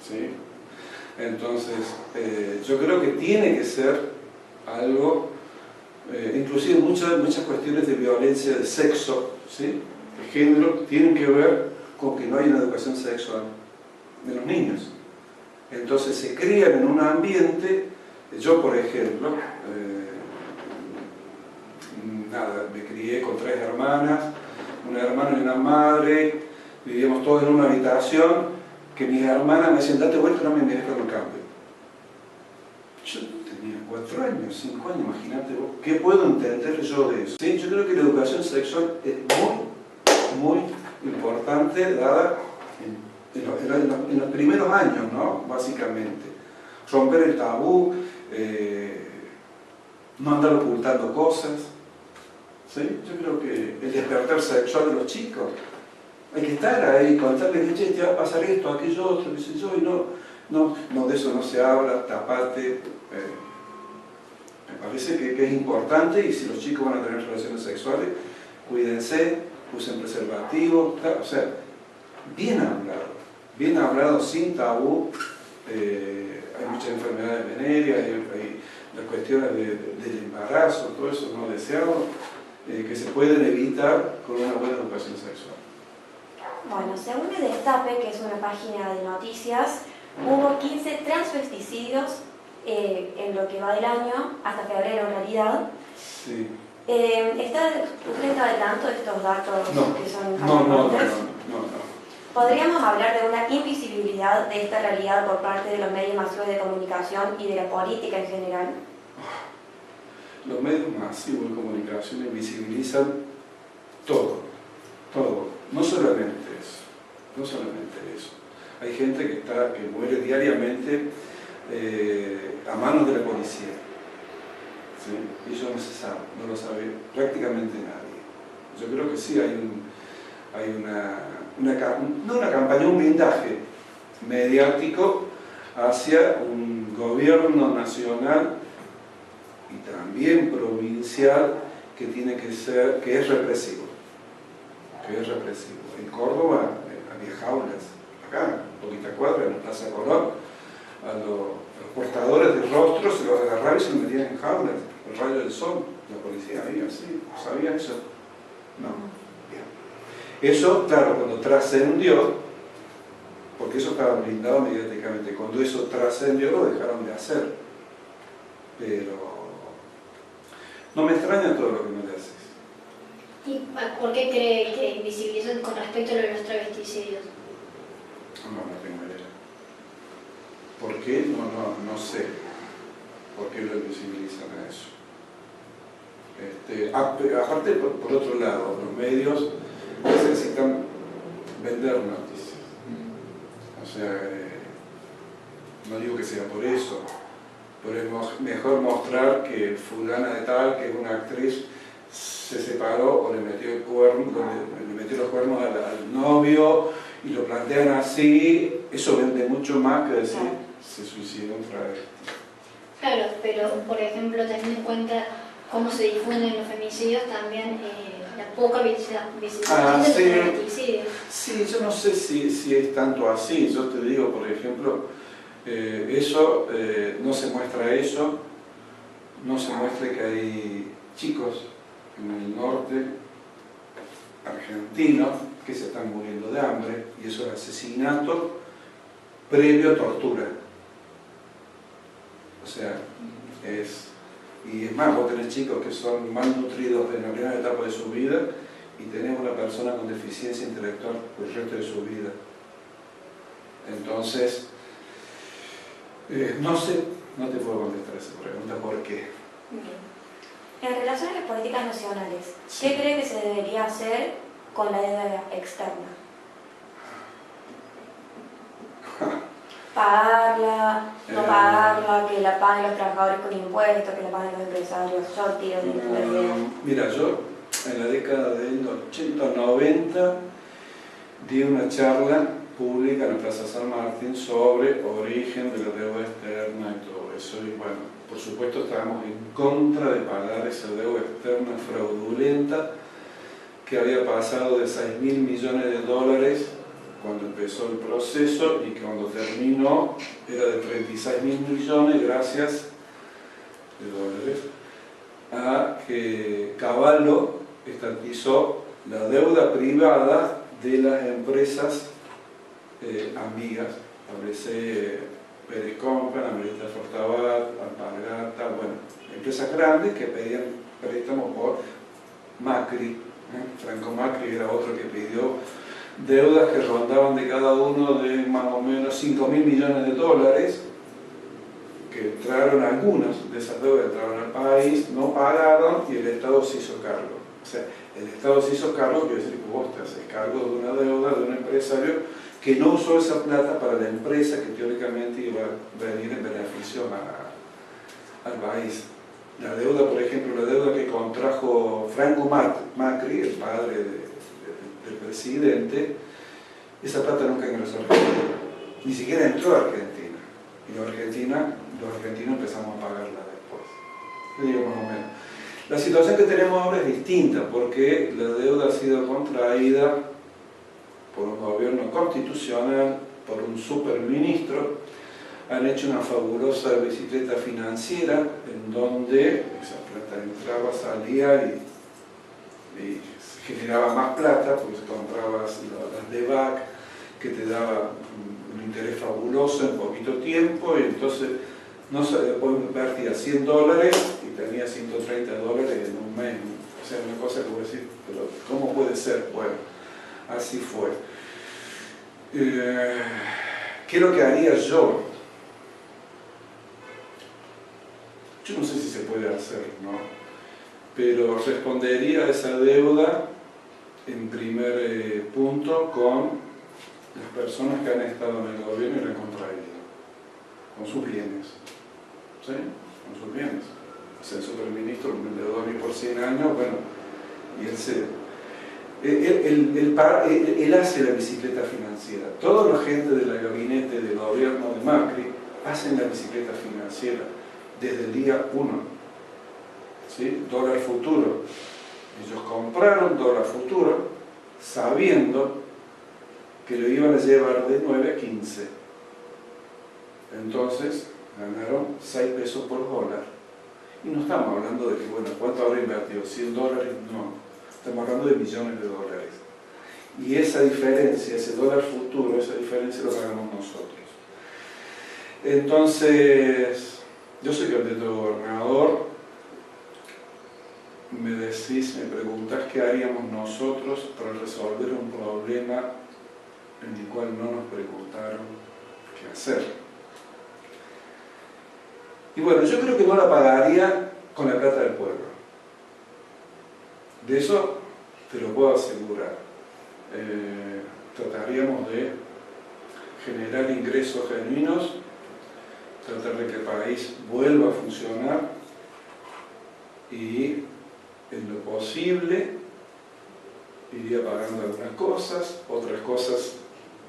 ¿sí? Entonces, yo creo que tiene que ser algo, inclusive muchas cuestiones de violencia de sexo, ¿sí?, de género, tienen que ver con que no hay una educación sexual de los niños. Entonces se crían en un ambiente, yo por ejemplo, me crié con 3 hermanas, una hermana y una madre, vivíamos todos en una habitación, que mis hermanas me decían, date vuelta, no me mires con el cambio. Yo tenía 4 años, 5 años, imagínate vos, ¿qué puedo entender yo de eso? ¿Sí? Yo creo que la educación sexual es muy importante, dada en los primeros años, ¿no?, básicamente. Romper el tabú, no andar ocultando cosas, ¿sí? Yo creo que el despertar sexual de los chicos, hay que estar ahí, contarles que te va a pasar esto, aquello, otro, qué sé yo, y no, de eso no se habla, tapate. Me parece que es importante, y si los chicos van a tener relaciones sexuales, cuídense, usen preservativos, o sea, bien hablado, bien hablado, sin tabú. Hay muchas enfermedades venéreas, hay las cuestiones del embarazo, todo eso no deseado, que se pueden evitar con una buena educación sexual. Bueno, según el Destape, que es una página de noticias, hubo 15 transvesticidios en lo que va del año, hasta febrero en realidad. Sí. ¿Usted está al tanto de estos datos que son alarmantes? No. ¿Podríamos hablar de una invisibilidad de esta realidad por parte de los medios masivos de comunicación y de la política en general? Los medios masivos de comunicación invisibilizan todo. No solamente eso. Hay gente que muere diariamente a manos de la policía. ¿Sí? Y eso no se sabe, no lo sabe prácticamente nadie. Yo creo que sí hay una campaña, un blindaje mediático hacia un gobierno nacional y también provincial que es represivo. En Córdoba había jaulas, acá, poquita cuadra, en la Plaza Colón, a los portadores de rostros se los agarraba y se los metían en jaulas, el rayo del sol, la policía había, sí, ¿sabían eso? No. Bien. Eso, claro, cuando trascendió, porque eso estaba blindado mediáticamente, cuando eso trascendió lo dejaron de hacer. Pero no me extraña todo lo que me haces. ¿Y por qué cree que invisibilizan con respecto a lo de los travesticidios? No tengo idea. ¿Por qué? No sé. ¿Por qué lo invisibilizan a eso? Aparte, por otro lado, los medios necesitan vender noticias. O sea, no digo que sea por eso, pero es mejor mostrar que fulana de tal, que es una actriz, se separó o le metió los cuernos al novio y lo plantean así. Eso vende mucho más que decir se suicidó un travesti. Claro, pero por ejemplo, teniendo en cuenta cómo se difunden los femicidios, también la poca visibilización de los travesticidios. Sí, yo no sé si es tanto así. Yo te digo, por ejemplo, no se muestra eso, no se muestra que hay chicos en el norte argentino que se están muriendo de hambre, y eso es asesinato previo a tortura. O sea, y es más, vos tenés chicos que son malnutridos en la primera etapa de su vida y tenés una persona con deficiencia intelectual por el resto de su vida. Entonces, no sé, no te puedo contestar esa pregunta, ¿por qué? Bien. En relación a las políticas nacionales, Sí. ¿qué cree que se debería hacer con la deuda externa? ¿Pagarla? ¿No pagarla? ¿Que la paguen los trabajadores con impuestos? ¿Que la paguen los empresarios? Yo tiro de la idea. Mira, yo en la década del 80-90 di una charla pública en la Plaza San Martín sobre origen de la deuda externa y todo eso. Y bueno, por supuesto estábamos en contra de pagar esa deuda externa fraudulenta que había pasado de 6.000 millones de dólares cuando empezó el proceso y que cuando terminó era de 36.000 millones gracias de dólares a que Cavallo estatizó la deuda privada de las empresas amigas, ABC, Pérez Company, Amerita Fortabat, Alpargata, bueno, empresas grandes que pedían préstamos por Macri. Franco Macri era otro que pidió deudas que rondaban de cada uno de más o menos 5.000 millones de dólares, que entraron algunas de esas deudas, entraron al país, no pagaron y el Estado se hizo cargo. O sea, el Estado se hizo cargo, quiere decir que vos te haces cargo de una deuda de un empresario que no usó esa plata para la empresa que teóricamente iba a venir en beneficio al país. La deuda, por ejemplo, la deuda que contrajo Franco Macri, el padre del presidente, esa plata nunca ingresó a Argentina, ni siquiera entró a Argentina. Y los argentinos empezamos a pagarla después. Te digo más o menos. La situación que tenemos ahora es distinta porque la deuda ha sido contraída por un gobierno constitucional, por un superministro, han hecho una fabulosa bicicleta financiera en donde esa plata entraba, salía y generaba más plata porque comprabas las de BAC que te daba un interés fabuloso en poquito tiempo, y entonces no se invertía $100 y tenía $130 en un mes. O sea, una cosa que voy a decir, pero ¿cómo puede ser? Bueno, así fue. ¿Qué es lo que haría yo? Yo no sé si se puede hacer, ¿no? Pero respondería a esa deuda en primer punto con las personas que han estado en el gobierno y la han contraído, con sus bienes, ¿sí? Con sus bienes. O sea, el superministro me endeudó a mí por 100 años, bueno, y él hace la bicicleta financiera. Toda la gente del gabinete del gobierno de Macri hacen la bicicleta financiera desde el día 1, ¿sí? Dólar futuro. Ellos compraron dólar futuro sabiendo que lo iban a llevar de 9 a 15. Entonces ganaron 6 pesos por dólar. Y no estamos hablando de que, bueno, ¿cuánto habrá invertido? $100, no. Estamos hablando de millones de dólares. Y esa diferencia, ese dólar futuro, esa diferencia lo pagamos nosotros. Entonces, yo soy candidato a gobernador. Me preguntas qué haríamos nosotros para resolver un problema en el cual no nos preguntaron qué hacer. Y bueno, yo creo que no la pagaría con la plata del pueblo. De eso te lo puedo asegurar. Trataríamos de generar ingresos genuinos, tratar de que el país vuelva a funcionar y en lo posible iría pagando algunas cosas, otras cosas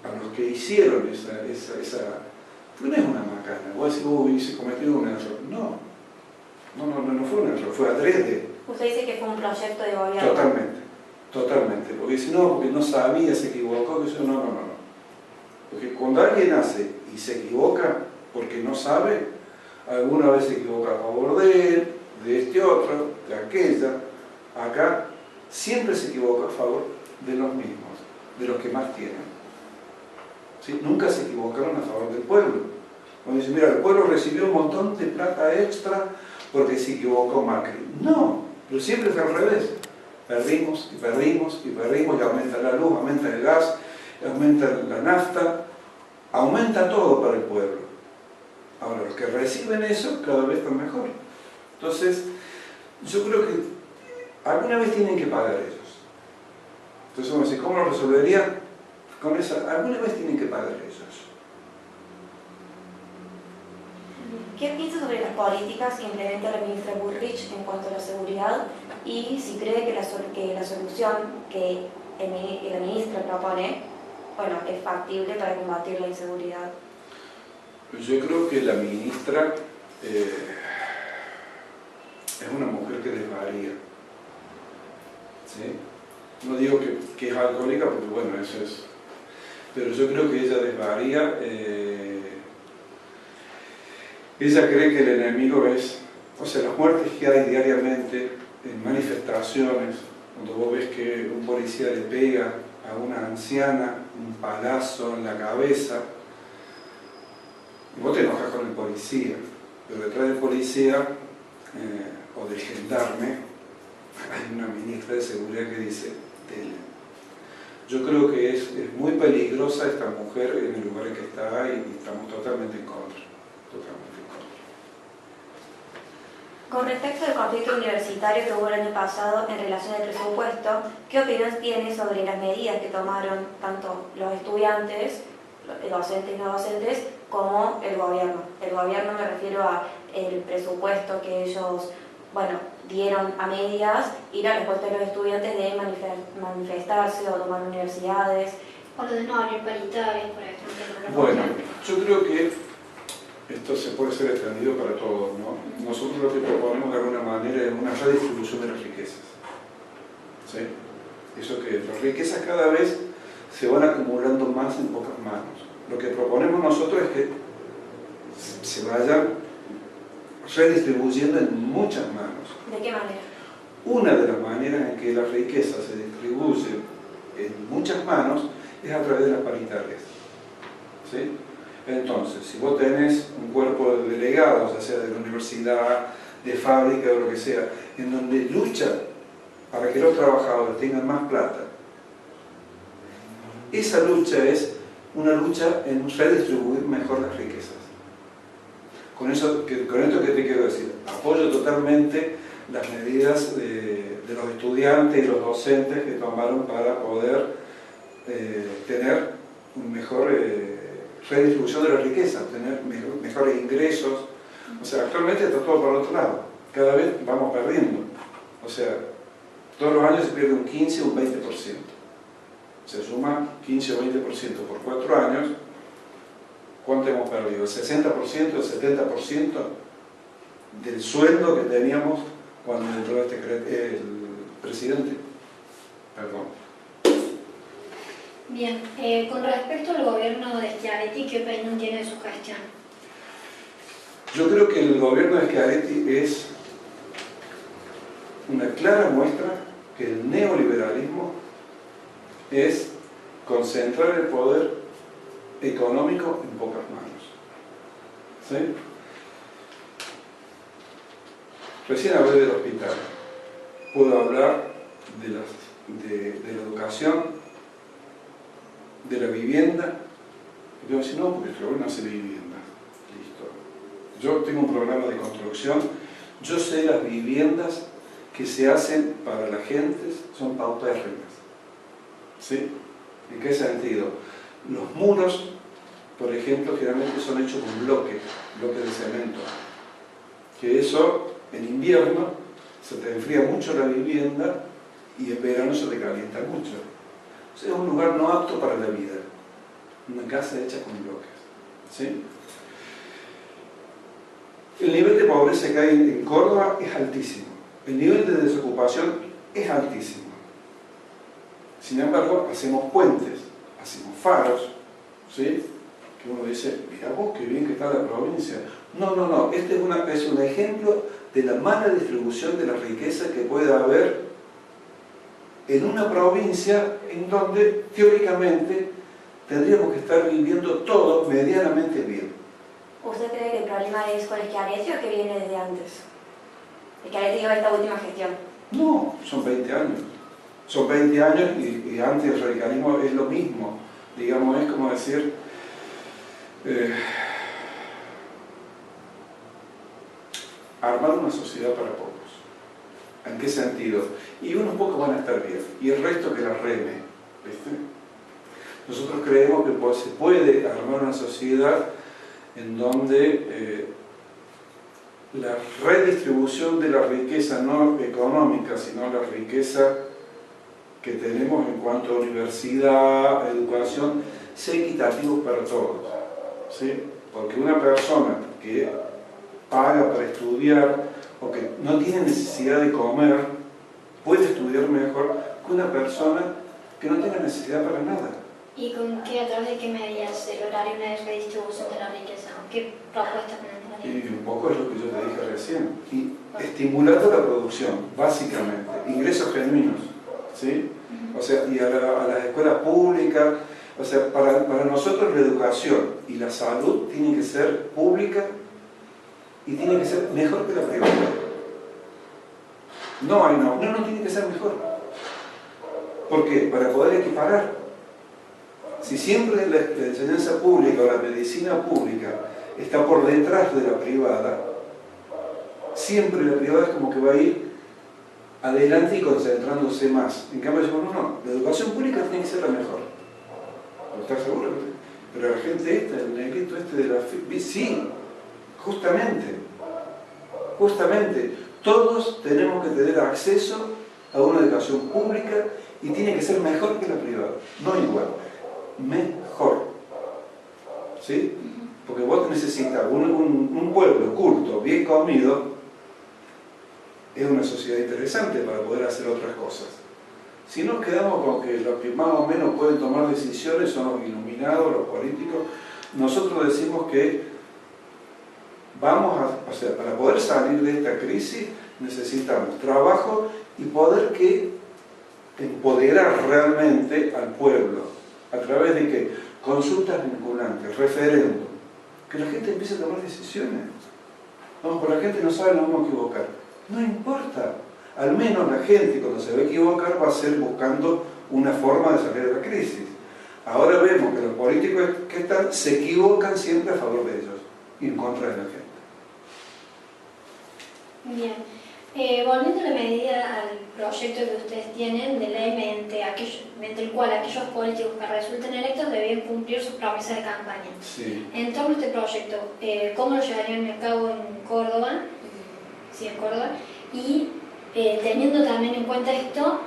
a los que hicieron esa no es una macana. Vos decís, uy, se cometió un error. No fue un error, fue adrede. Usted dice que fue un proyecto de gobierno. Totalmente. Porque si no, porque no sabía, se equivocó, que eso no. Porque cuando alguien hace y se equivoca porque no sabe, alguna vez se equivoca a favor de él, de este otro, de aquella. Acá siempre se equivoca a favor de los mismos, de los que más tienen. ¿Sí? Nunca se equivocaron a favor del pueblo. Cuando dicen, mira, el pueblo recibió un montón de plata extra porque se equivocó Macri. No, pero siempre fue al revés. Perdimos, y aumenta la luz, aumenta el gas, aumenta la nafta, aumenta todo para el pueblo. Ahora, los que reciben eso cada vez están mejor. Entonces, yo creo que alguna vez tienen que pagar ellos. Entonces vamos a decir, ¿cómo lo resolvería? Con esa, alguna vez tienen que pagar ellos. ¿Qué piensa sobre las políticas que implementa la ministra Bullrich en cuanto a la seguridad y si cree que la solución que la ministra propone, bueno, es factible para combatir la inseguridad? Yo creo que la ministra es una mujer que desvaría. ¿Sí? No digo que es alcohólica porque, bueno, eso es... Pero yo creo que ella desvaría. Ella cree que el enemigo es... O sea, las muertes que hay diariamente en manifestaciones, cuando vos ves que un policía le pega a una anciana un palazo en la cabeza, y vos te enojas con el policía, pero detrás del policía o del gendarme hay una ministra de seguridad que dice, dele. Yo creo que es muy peligrosa esta mujer en el lugar en que está y estamos totalmente en contra. Con respecto al conflicto universitario que hubo el año pasado en relación al presupuesto, ¿qué opinión tiene sobre las medidas que tomaron tanto los estudiantes, docentes y no docentes, como el gobierno? El gobierno me refiero a el presupuesto que ellos, bueno, dieron a medias y la respuesta de los estudiantes de manifestarse o tomar universidades. O lo de no abrir paritarias, por ejemplo. Bueno, yo creo que esto se puede ser extendido para todos, ¿no? Nosotros lo que proponemos de alguna manera es una redistribución de las riquezas. ¿Sí? Eso que las riquezas cada vez se van acumulando más en pocas manos. Lo que proponemos nosotros es que se vayan redistribuyendo en muchas manos. ¿De qué manera? Una de las maneras en que la riqueza se distribuye en muchas manos es a través de las paritarias. ¿Sí? Entonces, si vos tenés un cuerpo de delegados, ya sea de la universidad, de fábrica o lo que sea, en donde luchan para que los trabajadores tengan más plata, esa lucha es una lucha en redistribuir mejor las riquezas. Con esto que te quiero decir, apoyo totalmente las medidas de los estudiantes y los docentes que tomaron para poder tener un mejor redistribución de la riqueza, tener mejores ingresos. O sea, actualmente está todo por el otro lado, cada vez vamos perdiendo. O sea, todos los años se pierde un 15 o un 20%. Se suma 15 o 20% por 4 años. ¿Cuánto hemos perdido? ¿El 60%, el 70% del sueldo que teníamos cuando entró el presidente? Perdón. Bien, con respecto al gobierno de Schiaretti, ¿qué opinión tiene de su gestión? Yo creo que el gobierno de Schiaretti es una clara muestra que el neoliberalismo es concentrar el poder económico en pocas manos. ¿Sí? Recién hablé del hospital. Puedo hablar de la educación, de la vivienda. Y yo decir, no, porque el gobierno hace vivienda. Listo. Yo tengo un programa de construcción. Yo sé las viviendas que se hacen para la gente son paupérrimas. ¿Sí? ¿En qué sentido? Los muros, por ejemplo, generalmente son hechos con bloques de cemento. Que eso, en invierno, se te enfría mucho la vivienda y en verano se te calienta mucho. O sea, es un lugar no apto para la vida. Una casa hecha con bloques. ¿Sí? El nivel de pobreza que hay en Córdoba es altísimo. El nivel de desocupación es altísimo. Sin embargo, hacemos puentes, hacemos faros, ¿sí? Que uno dice, mira vos, qué bien que está la provincia. No, este es un ejemplo de la mala distribución de la riqueza que puede haber en una provincia en donde, teóricamente, tendríamos que estar viviendo todo medianamente bien. ¿Usted cree que el problema es con Schiaretti o que viene desde antes? Schiaretti lleva esta última gestión. No, son 20 años. Son 20 años y antes el radicalismo es lo mismo. Digamos, es como decir... armar una sociedad para pocos. ¿En qué sentido? Y unos pocos van a estar bien, y el resto que la reme. ¿Viste? Nosotros creemos que se puede armar una sociedad en donde la redistribución de la riqueza no económica, sino la riqueza que tenemos en cuanto a universidad, educación, sea equitativo para todos. ¿Sí? Porque una persona que paga para estudiar o que no tiene necesidad de comer puede estudiar mejor que una persona que no tenga necesidad para nada. ¿Y con qué, a través de qué medidas se lograría una redistribución de la riqueza? ¿Qué propuestas plantearían? Y un poco es lo que yo te dije recién. Y estimulando la producción, básicamente, ingresos genuinos, ¿sí? O sea, y a las escuelas públicas, o sea, para nosotros la educación y la salud tienen que ser públicas y tiene que ser mejor que la privada. No tiene que ser mejor. ¿Por qué? Para poder equiparar. Si siempre la enseñanza pública o la medicina pública está por detrás de la privada, siempre la privada es como que va a ir adelante y concentrándose más. En cambio, decimos, no, la educación pública tiene que ser la mejor. ¿Estás seguro? Pero la gente el negrito de la FIP, sí, justamente, todos tenemos que tener acceso a una educación pública y tiene que ser mejor que la privada, no igual, mejor. ¿Sí? Porque vos necesitas un pueblo culto, bien comido, es una sociedad interesante para poder hacer otras cosas. Si nos quedamos con que los que más o menos pueden tomar decisiones son los iluminados, los políticos, nosotros decimos que o sea, para poder salir de esta crisis necesitamos trabajo y poder empoderar realmente al pueblo, a través de que consultas vinculantes, referéndum, que la gente empiece a tomar decisiones. No, porque la gente no sabe, nos vamos a equivocar. No importa, al menos la gente cuando se va a equivocar va a ser buscando una forma de salir de la crisis. Ahora vemos que los políticos que están se equivocan siempre a favor de ellos y en contra de la gente. Bien. Volviendo a la medida al proyecto que ustedes tienen de ley mediante el cual aquellos políticos que resulten electos deben cumplir sus promesas de campaña. Sí. En torno a este proyecto, ¿cómo lo llevarían a cabo en Córdoba? Sí, en Córdoba. Y teniendo también en cuenta esto,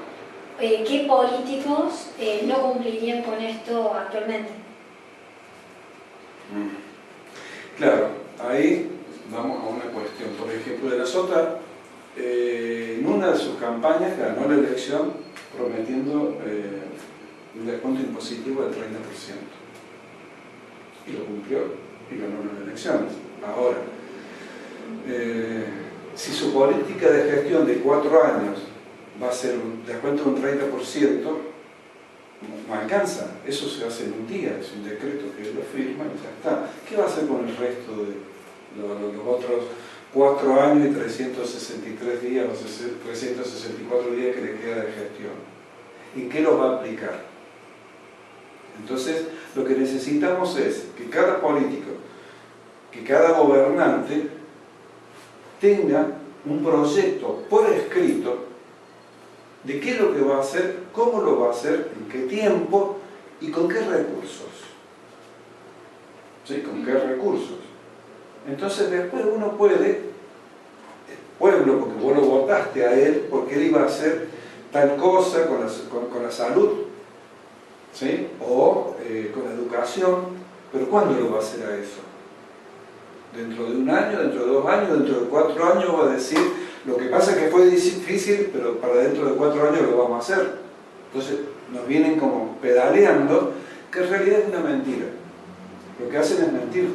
¿qué políticos no cumplirían con esto actualmente? Claro, ahí vamos a una cuestión. Por ejemplo, de la Sota, en una de sus campañas ganó la elección prometiendo un descuento impositivo del 30%. Y lo cumplió y ganó las elecciones. Ahora, si su política de gestión de 4 años va a ser un descuento de un 30%, no alcanza. Eso se hace en un día, es un decreto que él lo firma y ya está. ¿Qué va a hacer con el resto de los otros 4 años y 363 días o 364 días que le queda de gestión? ¿En qué los va a aplicar? Entonces, lo que necesitamos es que cada político, que cada gobernante tenga un proyecto por escrito de qué es lo que va a hacer, cómo lo va a hacer, en qué tiempo y con qué recursos. ¿Sí? ¿Con qué recursos? Entonces después uno puede, el pueblo, porque vos lo votaste a él, porque él iba a hacer tal cosa con la salud, ¿sí? O con la educación, pero ¿cuándo lo va a hacer a eso? ¿Dentro de 1 año, dentro de 2 años, dentro de 4 años va a decir, lo que pasa es que fue difícil, pero para dentro de 4 años lo vamos a hacer? Entonces nos vienen como pedaleando, que en realidad es una mentira. Lo que hacen es mentir.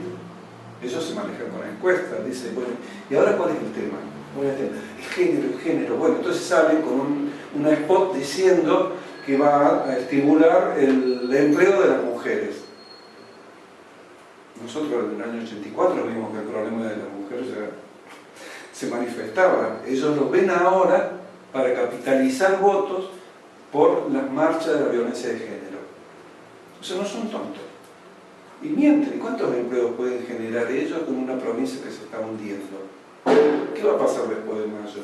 Ellos se manejan con encuestas, dicen, bueno, ¿y ahora cuál es el tema? ¿Cuál es el tema? El género. Bueno, entonces salen con un spot diciendo que va a estimular el empleo de las mujeres. Nosotros en el año 84 vimos que el problema de las mujeres ya se manifestaba. Ellos lo ven ahora para capitalizar votos por las marchas de la violencia de género. O sea, no son tontos. Y mienten. ¿Y cuántos empleos pueden generar ellos con una provincia que se está hundiendo? ¿Qué va a pasar después de mayo?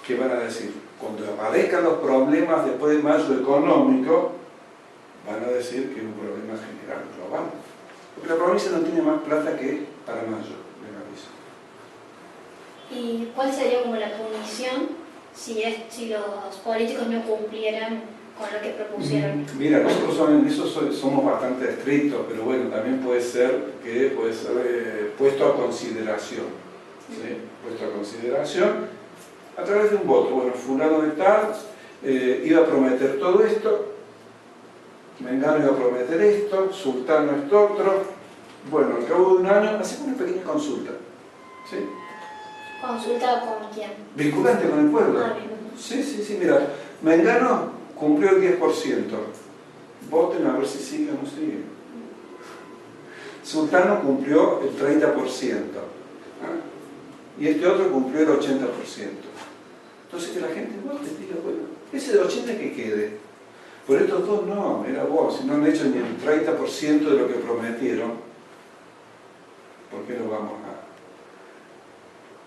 ¿Qué van a decir? Cuando aparezcan los problemas después de mayo económico, van a decir que es un problema general, global. Porque la provincia no tiene más plata que para mayo, me aviso. ¿Y cuál sería como la punición si los políticos no cumplieran con lo que propusieron? Mira, nosotros en eso somos bastante estrictos, pero bueno, también puede ser que puede ser puesto a consideración. ¿Sí? Puesto a consideración a través de un voto. Bueno, fulano de tal iba a prometer todo esto, Mengano iba a prometer esto, Sultano esto otro. Bueno, al cabo de 1 año hacemos una pequeña consulta. ¿Sí? ¿Consulta con quién? Vinculante con el pueblo. Ah, bien. Sí, mira, Mengano cumplió el 10%. Voten a ver si sigue o no sigue. Sultano cumplió el 30%. ¿Ah? Y este otro cumplió el 80%. Entonces que la gente vote, diga, bueno, ese de 80 que quede. Por estos dos no, era vos, si no han hecho ni el 30% de lo que prometieron, ¿por qué lo vamos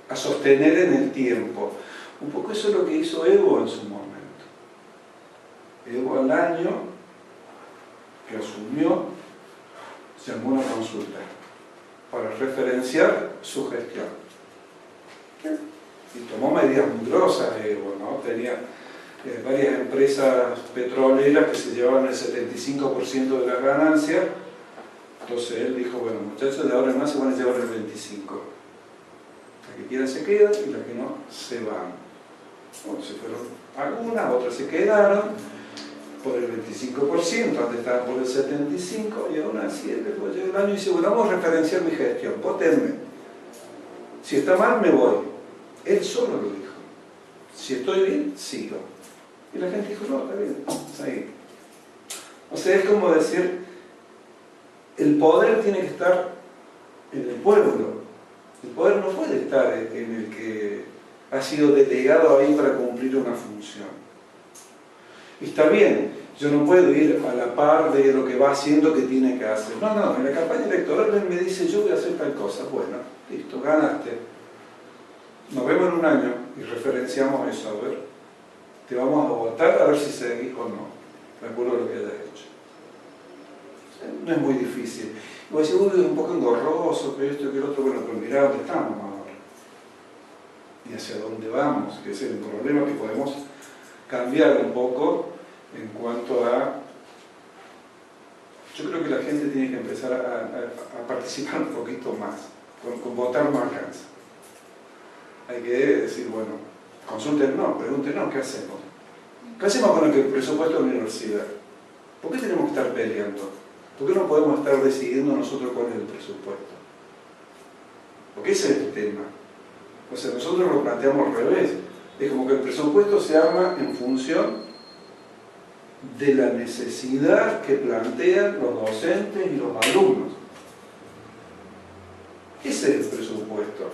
a sostener en el tiempo? Un poco eso es lo que hizo Evo en su momento. Evo al año que asumió, se armó una consulta para referenciar su gestión. Y tomó medidas muy grosas Evo, ¿no? Tenía varias empresas petroleras que se llevaban el 75% de las ganancias. Entonces él dijo, bueno, muchachos, de ahora en más se van a llevar el 25%. Las que quieran se quedan y las que no se van. Bueno, se fueron algunas, otras se quedaron por el 25%, antes estaban por el 75%, y aún así él después llega el año y dice, bueno, vamos a referenciar mi gestión, votenme. Si está mal, me voy. Él solo lo dijo. Si estoy bien, sigo. Y la gente dijo, no, está bien, seguí. O sea, es como decir, el poder tiene que estar en el pueblo. El poder no puede estar en el que ha sido delegado ahí para cumplir una función. Y está bien, yo no puedo ir a la par de lo que va haciendo que tiene que hacer. No, no, en la campaña electoral él me dice, yo voy a hacer tal cosa. Bueno, listo, ganaste. Nos vemos en un año y referenciamos eso, a ver. Te vamos a votar a ver si seguís o no, de acuerdo a lo que hayas hecho. No es muy difícil. Y voy a decir, uy, es un poco engorroso, que esto y que el otro. Bueno, pero mirá dónde estamos ahora. Y hacia dónde vamos, que ese es el problema que podemos cambiar un poco en cuanto a... Yo creo que la gente tiene que empezar a participar un poquito más, con votar no alcanza. Hay que decir, bueno, consúltenos, pregúntenos, ¿qué hacemos? ¿Qué hacemos con el presupuesto de la universidad? ¿Por qué tenemos que estar peleando? ¿Por qué no podemos estar decidiendo nosotros cuál es el presupuesto? Porque ese es el tema. O sea, nosotros lo planteamos al revés. Es como que el presupuesto se arma en función de la necesidad que plantean los docentes y los alumnos. Ese es el presupuesto.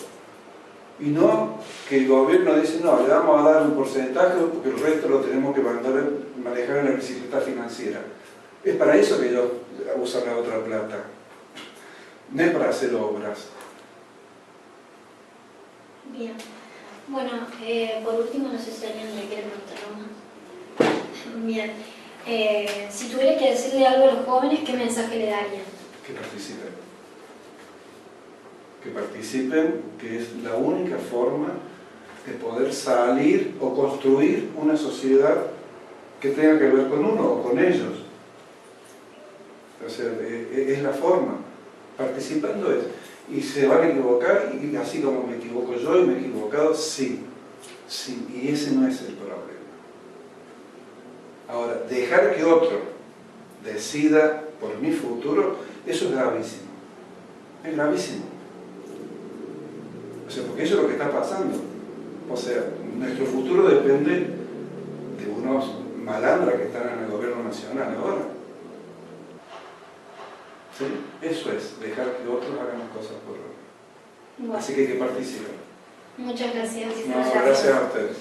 Y no que el gobierno dice, no, le vamos a dar un porcentaje porque el resto lo tenemos que manejar en la bicicleta financiera. Es para eso que ellos usan la otra plata. No es para hacer obras. Bien. Bueno, por último, no sé si alguien le quiere preguntar algo más. Bien. Si tuviera que decirle algo a los jóvenes, ¿qué mensaje le darían? Que participen. Que participen, que es la única forma de poder salir o construir una sociedad que tenga que ver con uno o con ellos. O sea, es la forma. Participando es. Y se van a equivocar, y así como me equivoco yo y me he equivocado, sí. Sí, y ese no es el problema. Ahora, dejar que otro decida por mi futuro, eso es gravísimo. Es gravísimo. O sea, porque eso es lo que está pasando. O sea, nuestro futuro depende de unos malandras que están en el gobierno nacional ahora. ¿Sí? Eso es, dejar que otros hagan las cosas por uno. Bueno. Así que hay que participar. Muchas gracias. No, gracias a ustedes.